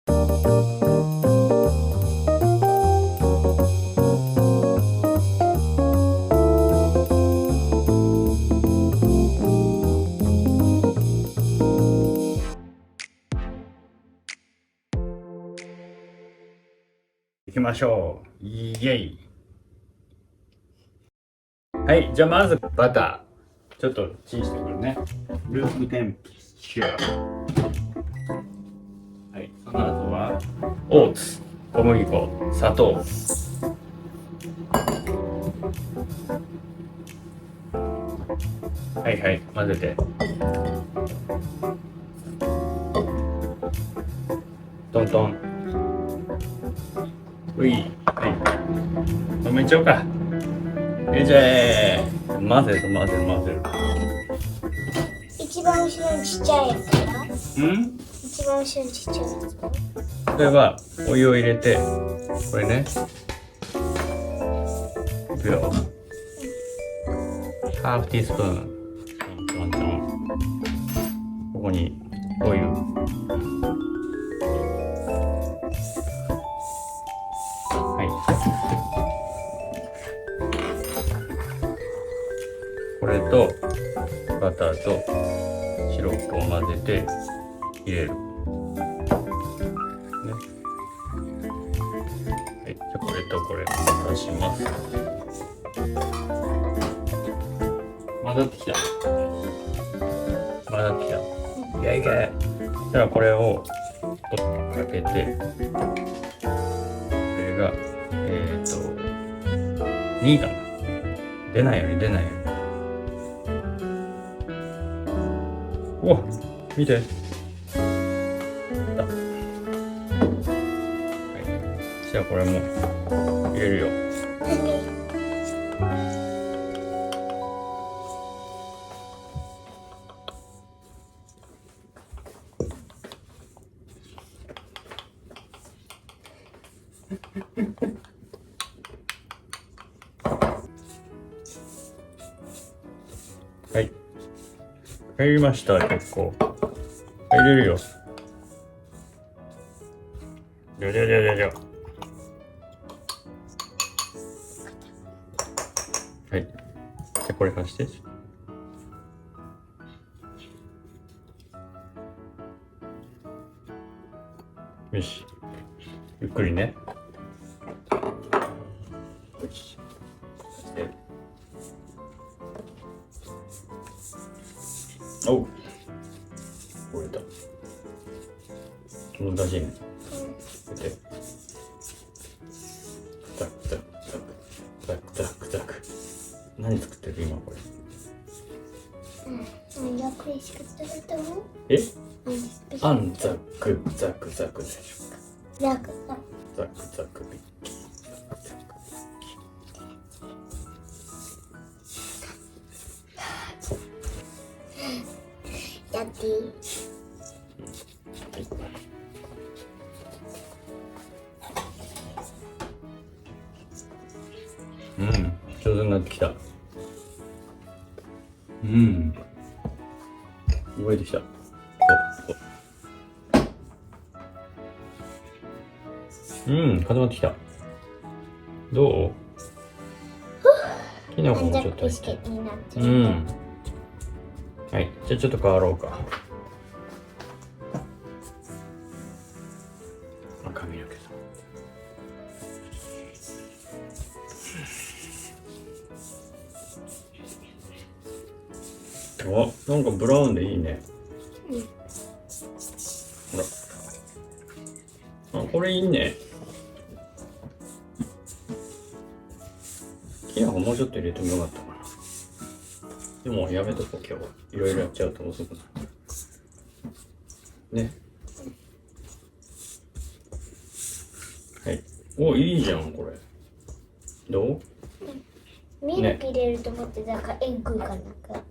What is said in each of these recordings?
行きましょう。イエイ。はい、じゃあまずバター。ちょっとチンしてくるね。ルームテンシャー。はい、その後はオーツ、小麦粉、砂糖。はいはい、混ぜて。トントン。うい。はい。止めちゃおうか。入れちゃえ。混ぜる混ぜる混ぜる。一番後ろにちっちゃいやつだ。一番後ろにちっちゃいやつだ。これはお湯を入れて、これね。いくよ。ハーフティースプーン。ちょんちょん。ここにお湯。はい。これとバターとシロップを混ぜて入れる。ね。はい。じゃあこれとこれ足します。混ざってきた。混ざってきた。いけいけ。じゃあこれを取ってかけて、これが2位かな。出ないように出ないように。お、見て。はい。じゃあこれも入れるよ。はい。入りました、結構。入れるよ。じゃじゃじゃじゃじゃ。はい。じゃあこれ貸して。よし。ゆっくりね。よし。おう。折れた。難しいね。見て。ザクザクザクザクザクザク。何作ってる今これ。やっぱり作ってると思う。え？あんザクザクザクでしょ。ザクザクザクビッキー。やっていい？うん、上手になってきた。うん。動いてきた。うん、固まってきた。どう？きな粉もちょっと入ってる。うん。はい、じゃあちょっと変わろうか。髪の毛さ。お、なんかブラウンでいいね。ほら。あ、これいいね。きな粉もうちょっと入れてもよかったかな。でもやめとこう、今日は。いろいろやっちゃうと遅くなる。ね。はい。お、いいじゃん、これ。どう？ミルク入れると思ってたからエッグかなんか。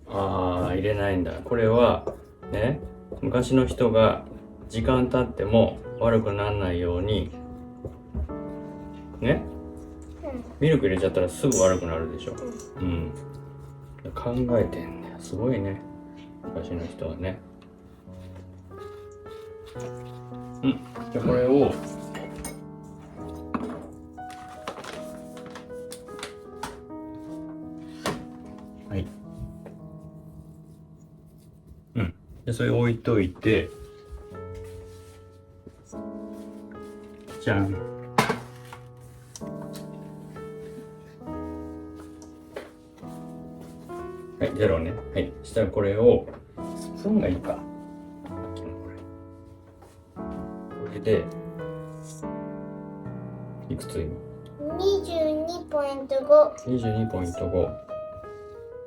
ああ、入れないんだ。これはね、昔の人が時間経っても悪くならないようにね、ミルク入れちゃったらすぐ悪くなるでしょ。うん。考えてんね。すごいね。昔の人はね。うん。じゃあこれをはい。うん。でそれ置いといて、じゃん。はい、ゼロね。はい。そしたらこれをスプーンがいいか。これでいくつ今22.5。22.5。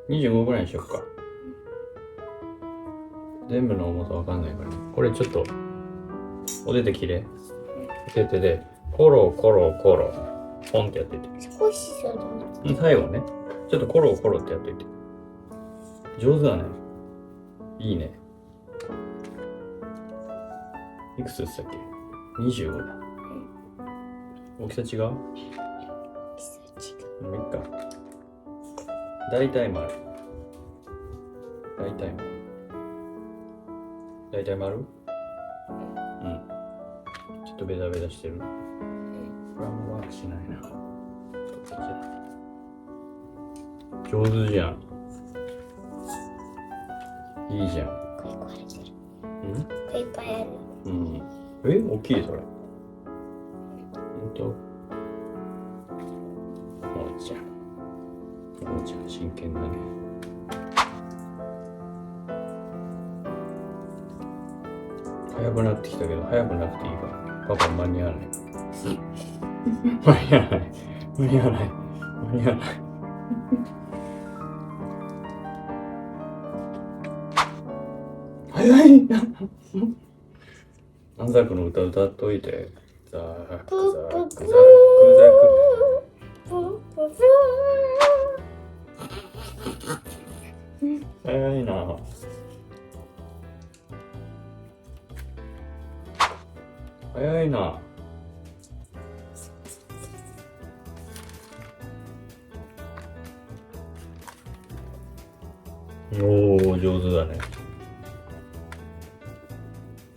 25ぐらいにしよっか。全部の重さわかんないからね。これちょっとお手で切れ。お手でコロコロコロポンってやってて。少しそれも。最後ね、ちょっとコロコロってやっといて。上手だね。いいね。いくつでしたっけ？ 25 だ。大きさ違う？もういっか。大体丸。大体丸。大体丸？うん。ちょっとベタベタしてる。これはあんまワークしないな。上手じゃん。いいじゃん。これ壊れてる。うん？これいっぱいある。うん。大きいそれ。ほんと？おうちゃん。おうちゃん真剣だね。早くなってきたけど、早くなくていいから。パパ間に合わない。間に合わない。間に合わない。間に合わない。早いな。安楽の歌歌っといて。ザークザークザークザーク。早いな。早いな。おお、上手だね。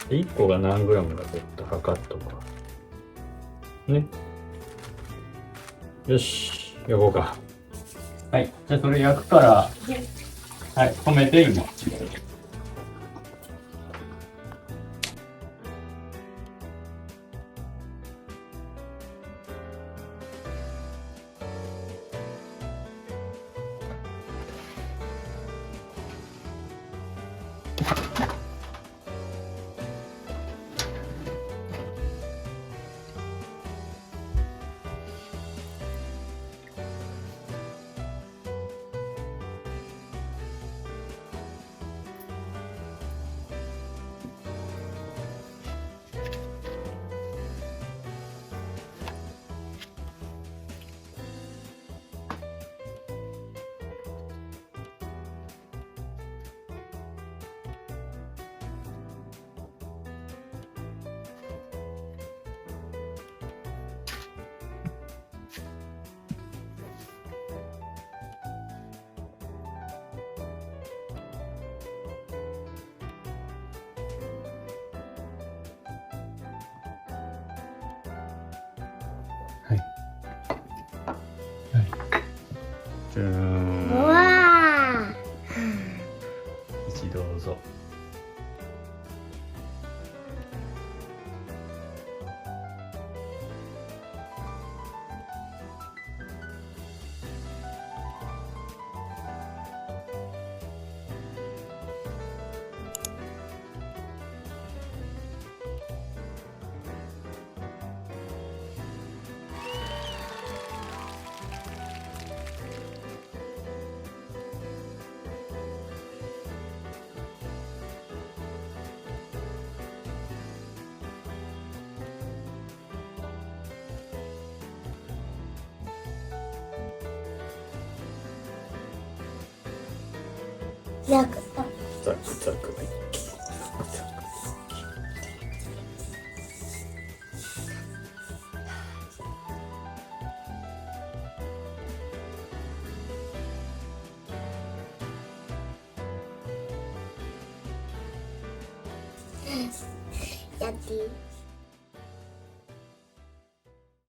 1個が何グラムかちょっと測っとくわ。ね。よし、焼こうか。はい、じゃあそれ焼くから、はい、止めて今。はい。はい。じゃーん。わあ。一どうぞ。ザクザクザク。やっていい。